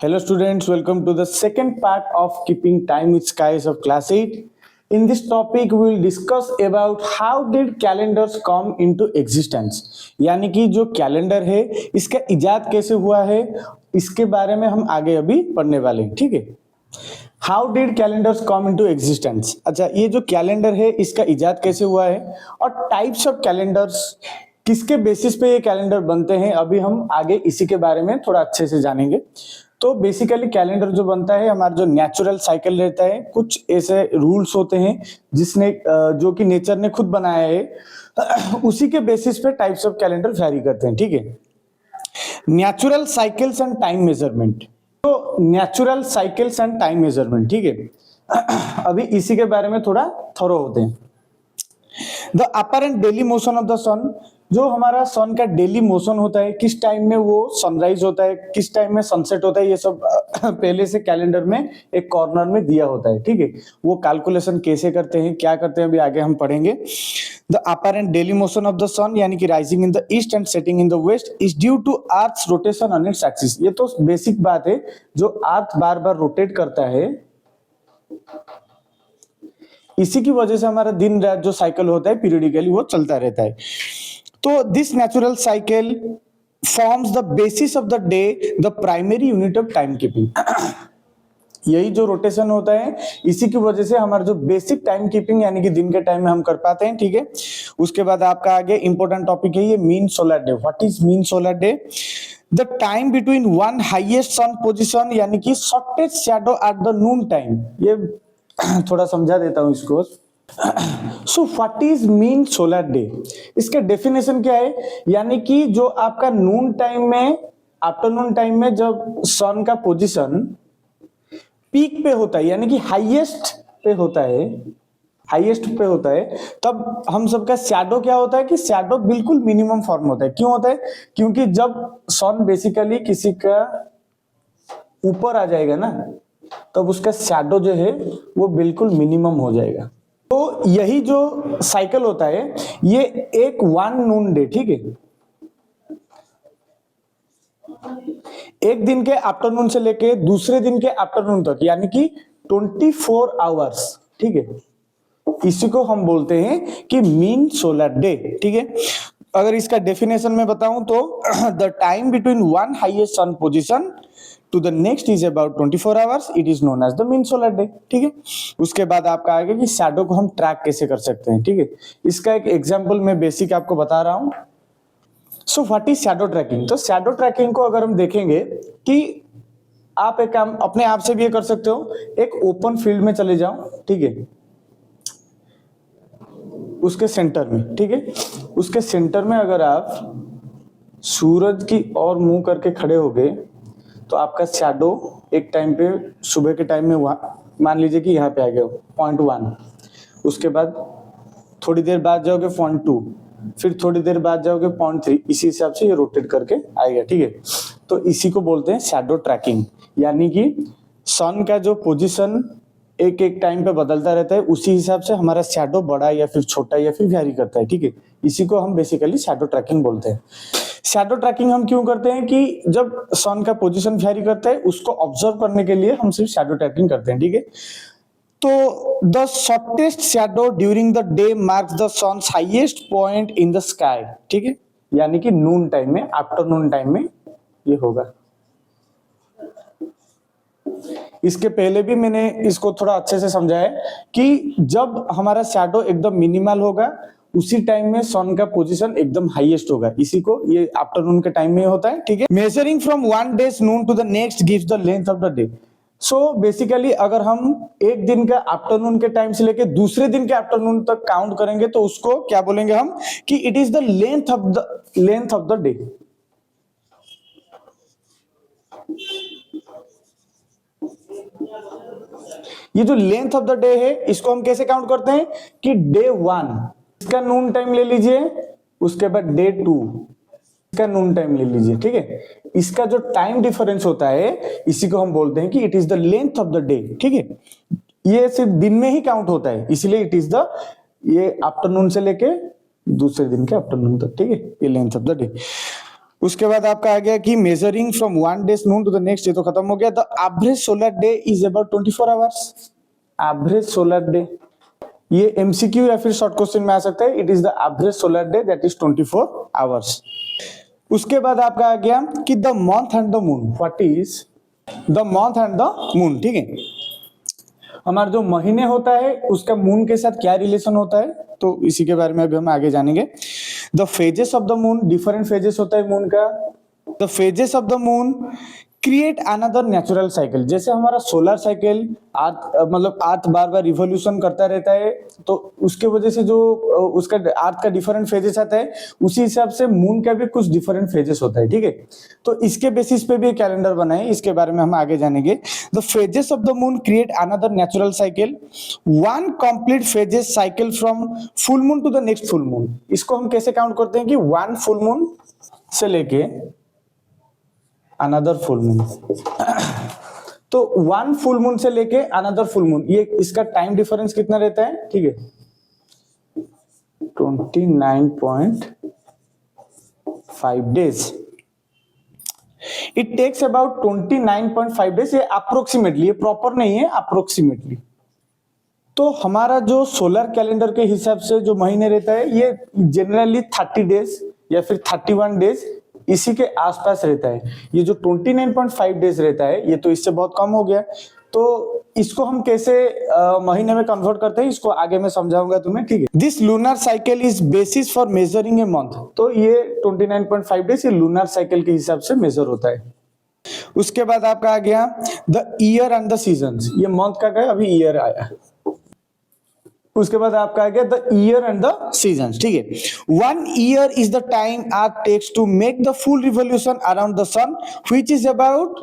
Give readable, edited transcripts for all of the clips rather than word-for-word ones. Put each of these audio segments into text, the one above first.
Hello students, welcome to the second part of Keeping Time with Skies of class 8. In this topic we will discuss about how did calendars come into existence. यानी कि जो calendar है इसका इजाद कैसे हुआ है इसके बारे में हम आगे अभी पढ़ने वाले हैं, ठीक है। How did calendars come into existence. अच्छा, ये जो कैलेंडर है इसका इजाद कैसे हुआ है और टाइप्स ऑफ कैलेंडर्स, किसके बेसिस पे ये कैलेंडर बनते हैं, अभी हम आगे इसी के बारे में थोड़ा अच्छे से जानेंगे। तो बेसिकली कैलेंडर जो बनता है हमारा जो नेचुरल साइकिल रहता है, कुछ ऐसे रूल्स होते हैं जिसने जो कि नेचर ने खुद बनाया है उसी के बेसिस पे टाइप्स ऑफ कैलेंडर वैरी करते हैं, ठीक है। Natural cycles and time measurement. तो natural cycles and time measurement, ठीक है। अभी इसी के बारे में थोड़ा थोरो होते हैं। The apparent daily motion of the sun, जो हमारा सन का डेली मोशन होता है, किस टाइम में वो सनराइज होता है, किस टाइम में सनसेट होता है, ये सब पहले से कैलेंडर में एक कॉर्नर में दिया होता है, ठीक है। वो कैलकुलेशन कैसे करते हैं, क्या करते हैं, अभी आगे हम पढ़ेंगे। The apparent daily motion of the sun यानी कि rising in the east and setting in the west is due to earth's rotation on its axis. ये तो बेसिक बात है, जो अर्थ बार बार रोटेट करता है इसी की वजह से हमारा दिन रात जो साइकिल होता है पीरियडिकली वो चलता रहता है। तो this natural cycle forms the basis of the day, the primary unit of time keeping. यही जो रोटेशन होता है इसी की वजह से हमारा जो बेसिक टाइम कीपिंग यानी कि दिन के टाइम में हम कर पाते हैं, ठीक है। उसके बाद आपका आगे इंपॉर्टेंट टॉपिक है ये mean solar day. What is mean solar day? The time between one highest sun position यानी कि shortest shadow at the noon time. ये थोड़ा समझा देता हूं इसको। So what is mean solar day? इसका डेफिनेशन क्या है? यानी कि जो आपका नून टाइम में, आफ्टरनून टाइम में जब सन का पोजीशन पीक पे होता है यानी कि हाईएस्ट पे होता है, हाईएस्ट पे होता है, तब हम सबका शैडो क्या होता है कि शैडो बिल्कुल मिनिमम फॉर्म होता है। क्यों होता है? क्योंकि जब सन बेसिकली किसी का ऊपर आ जाएगा ना, तब उसका शैडो जो है वो बिल्कुल मिनिमम हो जाएगा। तो यही जो साइकिल होता है ये एक वन नून डे, ठीक है, एक दिन के आफ्टरनून से लेके दूसरे दिन के आफ्टरनून तक यानी कि 24 आवर्स, ठीक है, इसी को हम बोलते हैं कि मीन सोलर डे, ठीक है। अगर इसका डेफिनेशन में बताऊं तो the time between one highest sun position to the next is about 24 hours, it is known as the mean solar day, ठीक है। उसके बाद आपका आगे कि शैडो को हम ट्रैक कैसे कर सकते हैं, ठीक है। इसका एक एग्जांपल मैं बेसिक आपको बता रहा हूं। So what is shadow tracking? तो शैडो ट्रैकिंग को अगर हम देखेंगे कि आप एक काम अपने आप से भी ये कर सकते हो। एक ओपन फील्ड में चले जाओ, ठीक है, उसके सेंटर में, ठीक है, उसके सेंटर में अगर आप सूरज की ओर मुंह करके खड़े हो गए तो आपका शैडो एक टाइम पे सुबह के टाइम में मान लीजिए कि यहाँ पे आ गया पॉइंट 1, उसके बाद थोड़ी देर बाद जाओगे पॉइंट 2, फिर थोड़ी देर बाद जाओगे पॉइंट 3, इसी हिसाब से ये रोटेट करके आएगा, ठीक है। तो इसी को बोलते हैं शैडो ट्रैकिंग, यानी कि सन का जो पोजीशन एक एक टाइम पे बदलता रहता है, उसी हिसाब से हमारा शैडो बड़ा या फिर छोटा या फिर वैरी करता है, ठीक है। इसी को हम बेसिकली शैडो ट्रैकिंग बोलते हैं। शैडो ट्रैकिंग हम क्यों करते हैं कि जब सन का पोजीशन वैरी करता है उसको ऑब्जर्व करने के लिए हम सिर्फ शैडो ट्रैकिंग करते हैं, ठीक है। तो the shortest shadow during the day marks the sun's highest point in the sky, ठीक है, यानी कि नून टाइम में, आफ्टरनून टाइम में ये होगा। इसके पहले भी मैंने इसको थोड़ा अच्छे से समझाया कि जब हमारा शैडो एकदम मिनिमल होगा उसी टाइम में सन का पोजीशन एकदम हाईएस्ट होगा। इसी को ये आफ्टरनून के टाइम में होता है, ठीक है। Measuring from one day's noon to the next gives the length of the day. So basically अगर हम एक दिन का आफ्टरनून के टाइम से लेके दूसरे दिन के आफ्टरनून तक काउंट करेंगे तो उसको क्या बोलेंगे हम कि it is the length of the day. ये जो लेंथ ऑफ द डे है इसको हम कैसे काउंट करते हैं कि डे 1 इसका नून टाइम ले लीजिए, उसके बाद डे 2 इसका नून टाइम ले लीजिए, ठीक है। इसका जो टाइम डिफरेंस होता है इसी को हम बोलते हैं कि it is the length of the day, ठीक है। ये सिर्फ दिन में ही काउंट होता है, इसलिए इट इज द, ये आफ्टरनून से लेके दूसरे दिन के आफ्टरनून तक, ठीक है, ये लेंथ ऑफ द डे। उसके बाद आपका आ गया कि measuring from one day's noon to the next, ये तो खत्म हो गया। The average solar day is about 24 hours. Average solar day, ये एमसीक्यू या फिर शॉर्ट क्वेश्चन में आ सकता है। It is the average solar day that is 24 hours. उसके बाद आपका आ गया कि the month and the moon, what is the month and the moon. ठीक है, हमारा जो महीने होता है उसका मून के साथ क्या रिलेशन होता है, तो इसी के बारे में अभी हम आगे जानेंगे। The phases of the moon, different phases होता है मून का। The phases of the moon create another natural cycle. जैसे हमारा सोलर साइकिल मतलब अर्थ बार बार रिवॉल्यूशन करता रहता है, तो उसके वजह से जो उसका अर्थ का डिफरेंट फेजेस आता है, उसी हिसाब से मून का भी कुछ डिफरेंट फेजेस होता है। ठीक है, तो इसके बेसिस पे भी कैलेंडर बना है, इसके बारे में हम आगे जानेंगे। The phases of the moon create another natural cycle, one complete phases cycle from full moon to the next full moon. इसको हम कैसे काउंट करते हैं कि वन फुल मून से लेके अनदर फुल मून, तो वन फुल मून से लेके अनदर फुल मून, ये इसका टाइम डिफरेंस कितना रहता है? ठीक है, 29.5 days. It takes about 29.5 days. ये अप्रोक्सीमेटली, ये प्रॉपर नहीं है, अप्रोक्सीमेटली। तो हमारा जो सोलर कैलेंडर के हिसाब से जो महीने रहता है, ये जनरली 30 डेज या फिर 31 डेज इसी के आसपास रहता है। ये जो 29.5 डेज रहता है, ये तो इससे बहुत कम हो गया। तो इसको हम कैसे महीने में कन्वर्ट करते हैं, इसको आगे मैं समझाऊंगा तुम्हें। ठीक है, this lunar cycle is basis for measuring a month. तो ये 29.5 डेज ये लूनर साइकिल के हिसाब से मेजर होता है। उसके बाद आपका आ गया the year and the seasons. ये मंथ का गया, अभी ईयर आया। उसके बाद आपका आ गया the year and the season. ठीक है, one year is the time earth takes to make the full revolution around the sun, which is about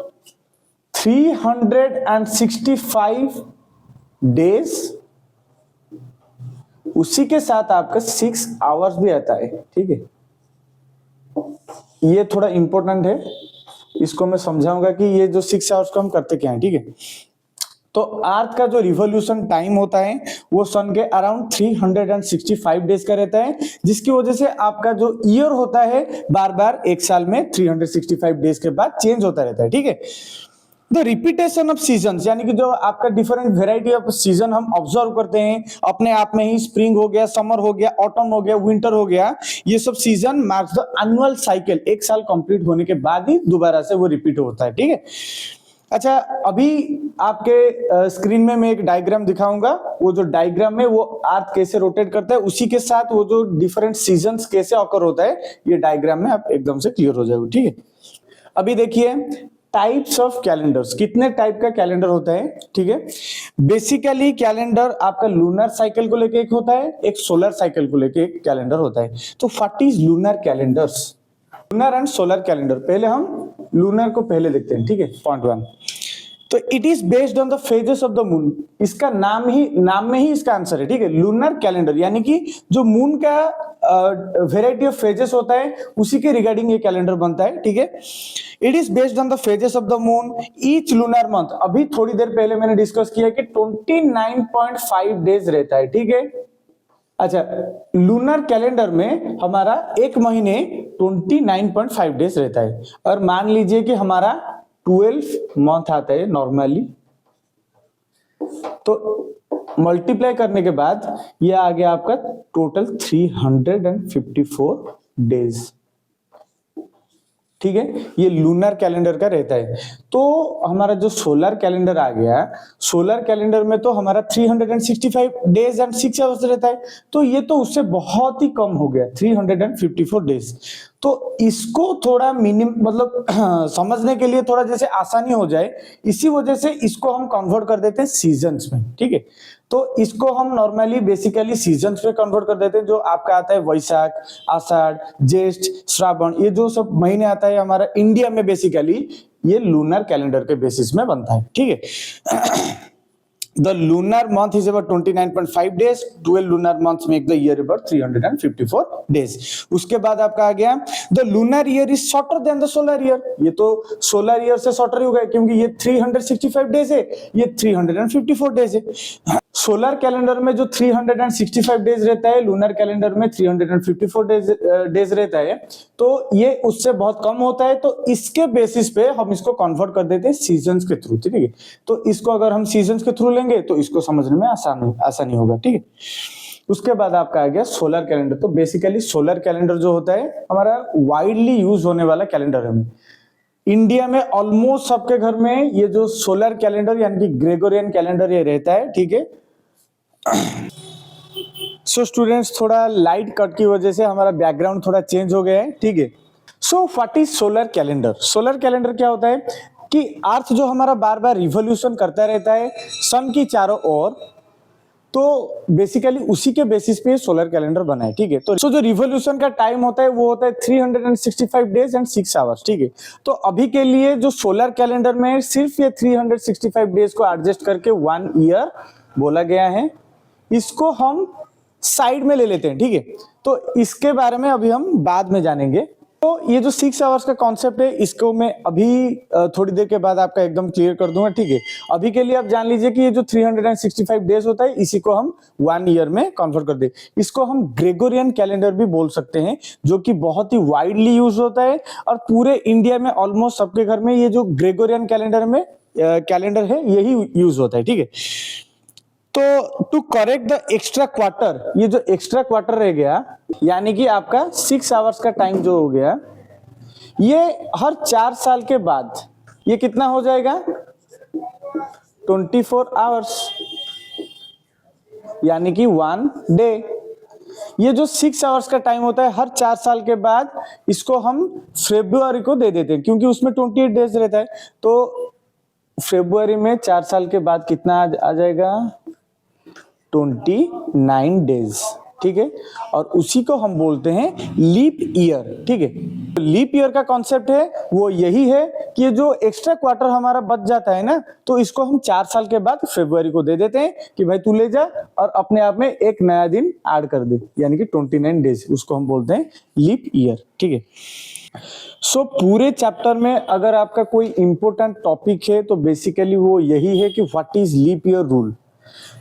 365 days. उसी के साथ आपका 6 आवर्स भी आता है। ठीक है, ये थोड़ा इंपॉर्टेंट है, इसको मैं समझाऊंगा कि ये जो 6 आवर्स को हम करते क्या है। ठीक है, तो अर्थ का जो रिवॉल्यूशन टाइम होता है वो सन के अराउंड 365 डेज का रहता है, जिसकी वजह से आपका जो ईयर होता है बार बार एक साल में 365 डेज के बाद चेंज होता रहता है। ठीक है, द रिपीटेशन ऑफ सीजन, यानी कि जो आपका डिफरेंट वेराइटी ऑफ सीजन हम ऑब्जर्व करते हैं अपने आप में ही, स्प्रिंग हो गया, समर हो गया, ऑटम हो गया, विंटर हो गया, ये सब season marks the annual cycle. एक साल कंप्लीट होने के बाद ही दोबारा से वो रिपीट होता है। ठीक है, अच्छा, अभी आपके स्क्रीन में मैं एक डायग्राम दिखाऊंगा। वो जो डायग्राम है वो अर्थ कैसे रोटेट करता है, उसी के साथ वो जो डिफरेंट सीजन्स कैसे ऑकर होता है, ये डायग्राम में आप एकदम से क्लियर हो जाएगा। ठीक है, अभी देखिए टाइप्स ऑफ कैलेंडर्स, कितने टाइप का कैलेंडर होता है। ठीक है, बेसिकली कैलेंडर आपका लूनर साइकिल को लेके एक होता है, एक सोलर साइकिल को लेके एक कैलेंडर होता है। तो what is lunar calendars, lunar and solar calendar. पहले हम लूनर को पहले देखते हैं। ठीक है, पॉइंट 1, तो it is based on the phases of the moon. इसका नाम में ही इसका आंसर है। ठीक है, लूनर कैलेंडर यानी कि जो मून का वेराइटी ऑफ फेजेस होता है उसी के रिगार्डिंग ये कैलेंडर बनता है। ठीक है, it is based on the phases of the moon each lunar month. अभी थोड़ी देर पहले मैंने डिस्कस किया कि 29.5 डेज रहता है। ठीक है, अच्छा, लूनर कैलेंडर में हमारा एक महीने 29.5 डेज रहता है, और मान लीजिए कि हमारा 12 मंथ आता है नॉर्मली, तो मल्टीप्लाई करने के बाद ये आ गया आपका टोटल 354 डेज। ठीक है, ये लूनर कैलेंडर का रहता है। तो हमारा जो सोलर कैलेंडर आ गया, सोलर कैलेंडर में तो हमारा 365 डेज एंड 6 आवर्स रहता है, तो ये तो उससे बहुत ही कम हो गया, 354 डेज। तो इसको थोड़ा मतलब समझने के लिए थोड़ा जैसे आसानी हो जाए, इसी वजह से इसको हम कन्वर्ट कर देते हैं सीजन्स में। ठीक है, तो इसको हम नॉर्मली बेसिकली सीजन्स में कन्वर्ट कर देते हैं। जो आपका आता है वैशाख, आषाढ़, ज्येष्ठ, श्रावण, ये जो सब महीने आता है हमारा इंडिया में, बेसिकली ये लूनर कैलेंडर के बेसिस में बनता है। ठीक है, The lunar month is about 29.5 days. 12 lunar months make the year about 354 days. उसके बाद आपका आ गया the lunar year is shorter than the solar year. ये तो solar year से shorter ही होगा, क्योंकि ये 365 days है, ये 354 days है। सोलर कैलेंडर में जो 365 डेज रहता है, लूनर कैलेंडर में 354 डेज रहता है, तो ये उससे बहुत कम होता है। तो इसके बेसिस पे हम इसको कन्वर्ट कर देते हैं सीजन्स के थ्रू, ठीक है। तो इसको अगर हम सीजन्स के थ्रू लेंगे तो इसको समझने में आसानी होगा, ठीक है। उसके बाद आपका आ गया सोलर कैलेंडर। तो बेसिकली सोलर कैलेंडर जो होता है हमारा वाइडली यूज होने वाला कैलेंडर है। इंडिया में ऑलमोस्ट सबके घर में ये जो सोलर कैलेंडर यानी कि ग्रेगोरियन कैलेंडर ये रहता है, ठीक है। सो स्टूडेंट्स, थोड़ा लाइट कट की वजह से हमारा बैकग्राउंड थोड़ा चेंज हो गया है, ठीक है। सो what is solar calendar? Solar calendar क्या होता है कि अर्थ जो हमारा बार बार रिवॉल्यूशन करता रहता है सन की चारों ओर, तो बेसिकली उसी के बेसिस पे सोलर कैलेंडर बना है, ठीक है। तो जो रिवॉल्यूशन का टाइम होता है वो होता है 365 डेज एंड 6 आवर्स, ठीक है। तो अभी के लिए जो सोलर कैलेंडर में सिर्फ ये 365 डेज को एडजस्ट करके 1 ईयर बोला गया है। इसको हम साइड में ले लेते हैं, ठीक है। तो इसके बारे में अभी हम बाद में जानेंगे। तो ये जो 6 आवर्स का कॉन्सेप्ट है इसको मैं अभी थोड़ी देर के बाद आपका एकदम क्लियर कर दूंगा, ठीक है। अभी के लिए आप जान लीजिए कि ये जो 365 डेज होता है इसी को हम 1 ईयर में कन्वर्ट कर दे। इसको हम ग्रेगोरियन कैलेंडर भी बोल सकते हैं, जो कि बहुत ही वाइडली यूज होता है और पूरे इंडिया में ऑलमोस्ट सबके घर में ये जो ग्रेगोरियन कैलेंडर है यही यूज होता है, ठीक है। तो to correct the extra quarter, ये जो एक्स्ट्रा क्वार्टर रह गया यानी कि आपका 6 आवर्स का टाइम जो हो गया, ये हर 4 साल के बाद ये कितना हो जाएगा? 24 आवर्स यानी कि 1 डे। ये जो 6 आवर्स का टाइम होता है हर 4 साल के बाद, इसको हम फरवरी को दे देते हैं क्योंकि उसमें 28 डेज रहता है। तो फरवरी में 4 साल के बाद कितना आ जाएगा? 29 डेज, ठीक है। और उसी को हम बोलते हैं लीप ईयर, ठीक है। लीप ईयर का कॉन्सेप्ट है वो यही है कि ये जो एक्स्ट्रा क्वार्टर हमारा बच जाता है ना, तो इसको हम 4 साल के बाद फरवरी को दे देते हैं कि भाई तू ले जा और अपने आप में एक नया दिन ऐड कर दे, यानी कि 29 डेज, उसको हम बोलते हैं लीप ईयर, ठीक है। सो पूरे चैप्टर में अगर आपका कोई इंपॉर्टेंट टॉपिक है तो बेसिकली वो यही है कि what is leap year rule.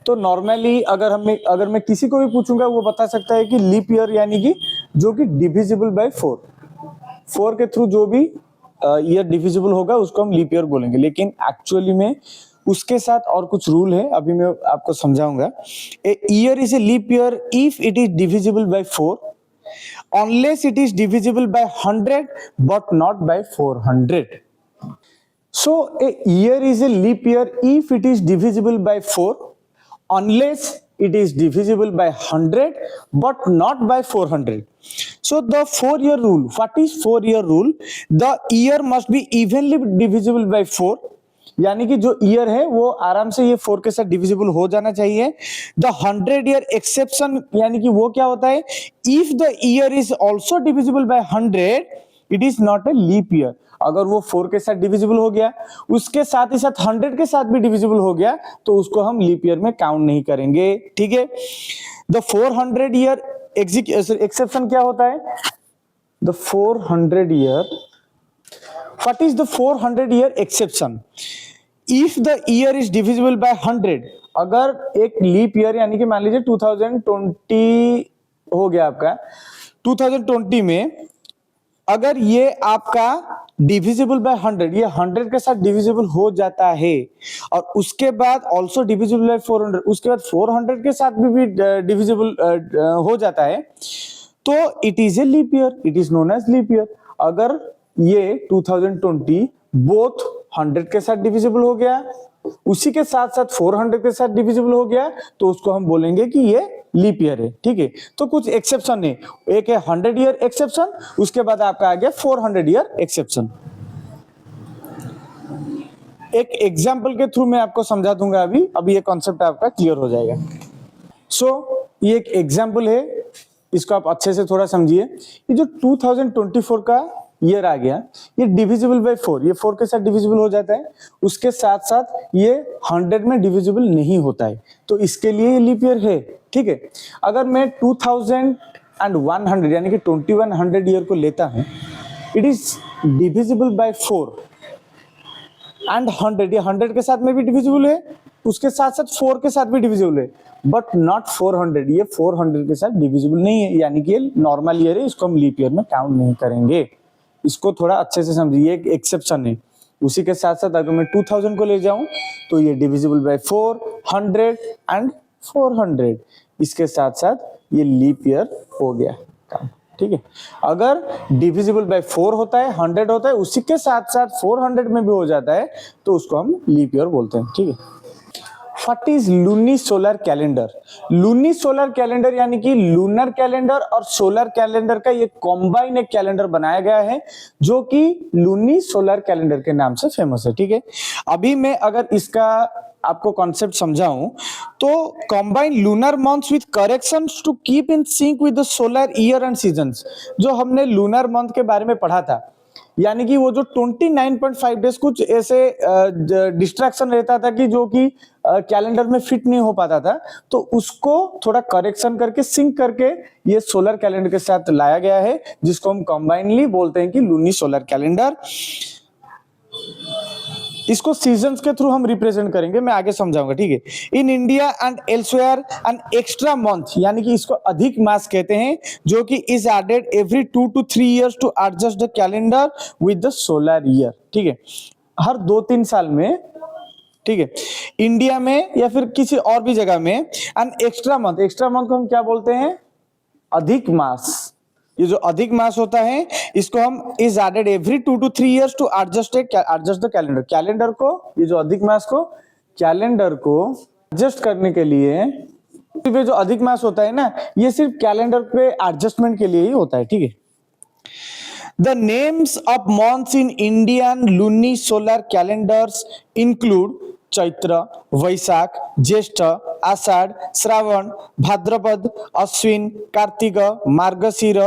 तो नॉर्मली अगर मैं किसी को भी पूछूंगा वो बता सकता है कि लीप ईयर यानी कि जो कि डिविजिबल बाय 4 के थ्रू जो भी ईयर डिविजिबल होगा उसको हम लीप ईयर बोलेंगे। लेकिन एक्चुअली में उसके साथ और कुछ रूल है, अभी मैं आपको समझाऊंगा। A year is a leap year if it is divisible by 4 unless it is divisible by 100 but not by 400. So a year is a leap year if it is divisible by 4 unless it is divisible by 100 but not by 400. So the 4-year rule, what is 4-year rule? The year must be evenly divisible by 4, यानी कि जो year है वो आराम से ये 4 के साथ डिविजिबल हो जाना चाहिए। द 100 ईयर एक्सेप्शन यानी कि वो क्या होता है? If the year is also divisible by 100 it is not a leap year. अगर वो 4 के साथ डिविजिबल हो गया, उसके साथ ही साथ 100 के साथ भी डिविजिबल हो गया, तो उसको हम लीप ईयर में काउंट नहीं करेंगे, ठीक है। द 400 ईयर एक्सेप्शन क्या होता है? The 400 year, what is the 400 year exception? If the year is divisible by 100, अगर एक लीप ईयर यानी कि मान लीजिए 2020 हो गया आपका, 2020 में अगर ये आपका डिविजिबल बाय 100, ये 100 के साथ डिविजिबल हो जाता है और उसके बाद ऑल्सो डिविजिबल बाय 400, उसके बाद 400 के साथ भी डिविजिबल हो जाता है, तो it is a leap year, it is known as leap year. अगर ये 2020 बोथ 100 के साथ डिविजिबल हो गया, उसी के साथ साथ 400 के साथ डिविजिबल हो गया, तो उसको हम बोलेंगे कि ये लीप ईयर है, ठीक है। तो कुछ एक्सेप्शन है, एक है 100 ईयर एक्सेप्शन, उसके बाद आपका आ गया 400 ईयर एक्सेप्शन। एक एग्जाम्पल के थ्रू मैं आपको समझा दूंगा, अभी ये कॉन्सेप्ट आपका क्लियर हो जाएगा। सो ये एक एग्जाम्पल है, इसको आप अच्छे से थोड़ा समझिए। ये जो 2024 का ईयर आ गया, ये डिविजिबल बाय 4, ये 4 के साथ डिविजिबल हो जाता है, उसके साथ साथ ये 100 में डिविजिबल नहीं होता है, तो इसके लिए ये लीप ईयर है, ठीक है। अगर मैं 2100 यानी कि 2100 ईयर को लेता हूं, it is divisible by 4 and 100, ये 100 के साथ में भी डिविजिबल है, उसके साथ साथ 4 के साथ भी डिविजिबल है, बट नॉट 400। ये 400 के साथ डिविजिबल नहीं है, यानी कि ये नॉर्मल ईयर है, इसको हम लीप ईयर में काउंट नहीं करेंगे। इसको थोड़ा अच्छे से समझिए, एक एक्सेप्शन है। उसी के साथ साथ अगर मैं 2000 को ले जाऊं तो ये डिविजिबल बाय 4, 100 एंड 400, इसके साथ साथ ये लीप ईयर हो गया काम, ठीक है। अगर डिविजिबल बाय 4 होता है, 100 होता है, उसी के साथ साथ 400 में भी हो जाता है, तो उसको हम लीप ईयर बोलते हैं, ठीक है। What is luni solar calendar? Luni solar calendar यानी कि लूनर कैलेंडर और सोलर कैलेंडर का ये कॉम्बाइन एक कैलेंडर बनाया गया है, जो कि लूनी सोलर कैलेंडर के नाम से फेमस है, ठीक है। अभी मैं अगर इसका आपको कॉन्सेप्ट समझाऊं तो combine lunar months with corrections to keep in sync with the solar year and seasons. जो हमने लूनर मंथ के बारे में पढ़ा था, यानी कि वो जो 29.5 डेज कुछ ऐसे डिस्ट्रैक्शन रहता था कि जो कि कैलेंडर में फिट नहीं हो पाता था, तो उसको थोड़ा करेक्शन करके सिंक करके ये सोलर कैलेंडर के साथ लाया गया है, जिसको हम कंबाइनली बोलते हैं कि लूनी सोलर कैलेंडर। इसको सीजन्स के थ्रू हम रिप्रेजेंट करेंगे, मैं आगे समझाऊंगा, ठीक है। In India and elsewhere an extra month, यानी कि इसको अधिक मास कहते हैं, जो कि is added every 2 to 3 years to adjust the calendar with the solar year, ठीक है। हर 2-3 साल में, ठीक है, इंडिया में या फिर किसी और भी जगह में एन एक्स्ट्रा मंथ को हम क्या बोलते हैं? अधिक मास। ये जो अधिक मास होता है, इसको हम is added every 2 to 3 years to adjust the calendar को, ये जो अधिक मास को कैलेंडर को एडजस्ट करने के लिए, ये जो अधिक मास होता है ना, ये सिर्फ कैलेंडर पे एडजस्टमेंट के लिए ही होता है, ठीक है। The names of months in Indian luni solar calendars include Chaitra, वैशाख, ज्येष्ठ, आषाढ़, श्रावण, भाद्रपद, अश्विन, कार्तिक, मार्गशीर,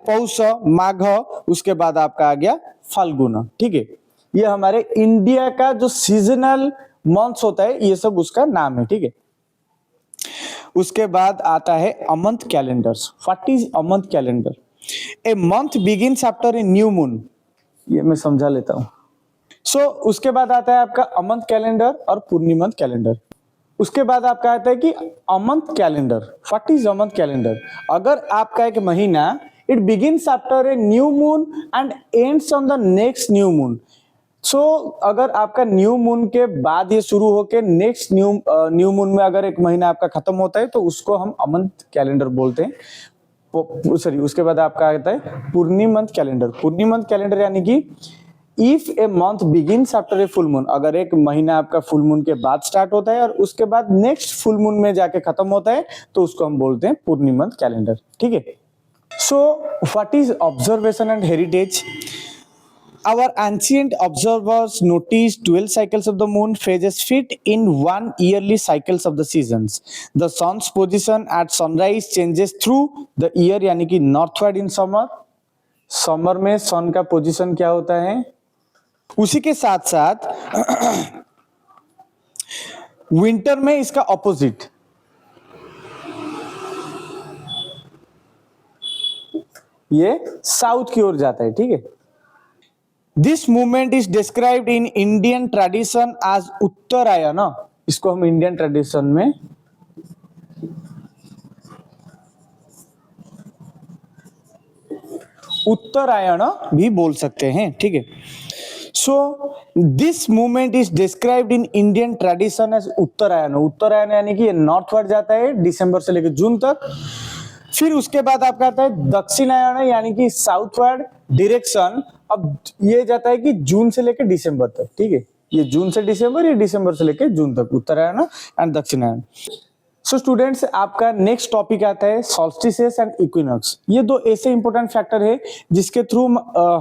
पौष, माघ, उसके बाद आपका आ गया फाल्गुन, ठीक है। ये हमारे इंडिया का जो सीजनल मंथ्स होता है, ये सब उसका नाम है, ठीक है। उसके बाद आता है a month calendars. What is a month calendar? A month begins after a new moon. ये मैं समझा लेता हूं। उसके बाद आता है आपका अमंत कैलेंडर और पूर्णिमंथ कैलेंडर। उसके बाद आपका आता है कि amanta calendar. What is amanta calendar? अगर आपका एक महीना it begins after a new moon and ends on the next new moon. अगर आपका न्यू मून के बाद ये शुरू होके नेक्स्ट न्यू मून में अगर एक महीना आपका खत्म होता है, तो उसको हम अमंत कैलेंडर बोलते हैं। सॉरी, उसके बाद आपका आता है पूर्णिमंथ कैलेंडर। पूर्णिमंथ कैलेंडर यानी कि if a month begins after a full moon, अगर एक महीना आपका फुल मून के बाद स्टार्ट होता है और उसके बाद नेक्स्ट फुल मून में जाके खत्म होता है, तो उसको हम बोलते हैं पूर्णिमंथ कैलेंडर, ठीक है। सो what is observation and heritage? Our ancient observers noticed 12 cycles of the moon phases fit in one yearly cycles of the seasons. The sun's position at sunrise changes through the year, यानी कि northward in summer. Summer में सन का position क्या होता है? उसी के साथ साथ विंटर में इसका ऑपोजिट, ये साउथ की ओर जाता है, ठीक है। This movement is described in Indian tradition as Uttarayan. इसको हम इंडियन ट्रेडिशन में उत्तरायण भी बोल सकते हैं, ठीक है। So this movement is described in Indian tradition as Uttarayan. Uttarayan यानी कि नॉर्थवर्ड जाता है दिसंबर से लेकर जून तक। फिर उसके बाद आपका आता है दक्षिणायन, यानी कि साउथवर्ड डायरेक्शन। अब ये जाता है कि जून से लेकर दिसंबर तक, ठीक है। ये जून से दिसंबर, ये दिसंबर से लेकर जून तक, उत्तरायण एंड दक्षिणायन। सो स्टूडेंट्स, आपका नेक्स्ट टॉपिक आता है सॉल्स्टिसेस एंड इक्विनॉक्स। ये दो ऐसे इंपॉर्टेंट फैक्टर है जिसके थ्रू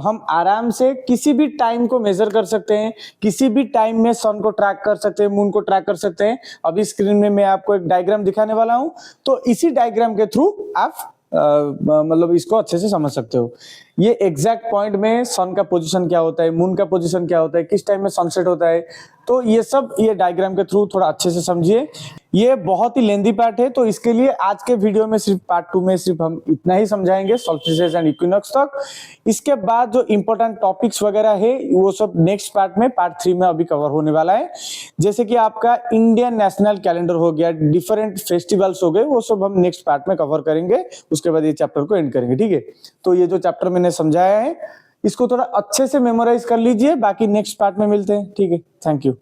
हम आराम से किसी भी टाइम को मेजर कर सकते हैं, किसी भी टाइम में सन को ट्रैक कर सकते हैं, मून को ट्रैक कर सकते हैं। अभी स्क्रीन में मैं आपको एक डायग्राम दिखाने वाला हूं, तो इसी डायग्राम के थ्रू आप मतलब इसको अच्छे से समझ सकते हो। ये एग्जैक्ट पॉइंट में सन का पोजीशन क्या होता है, मून का पोजीशन क्या होता है, किस टाइम में सनसेट होता है, तो ये सब ये डायग्राम के थ्रू थोड़ा अच्छे से समझिए। ये बहुत ही लेंथी पार्ट है, तो इसके लिए आज के वीडियो में सिर्फ पार्ट 2 में सिर्फ हम इतना ही समझाएंगे, सॉल्स्टिसेस एंड इक्विनॉक्स तक। इसके बाद जो इंपॉर्टेंट टॉपिक्स वगैरह है वो सब नेक्स्ट पार्ट में, पार्ट 3 में अभी कवर होने वाला है। जैसे कि आपका इंडियन नेशनल कैलेंडर हो गया, डिफरेंट फेस्टिवल्स हो गए, वो सब हम नेक्स्ट पार्ट में कवर करेंगे, उसके बाद ये चैप्टर को एंड करेंगे, ठीक है। तो ये जो चैप्टर मैंने समझाया है इसको थोड़ा अच्छे से मेमोराइज कर लीजिए, बाकी नेक्स्ट पार्ट में मिलते हैं, ठीक है। Thank you.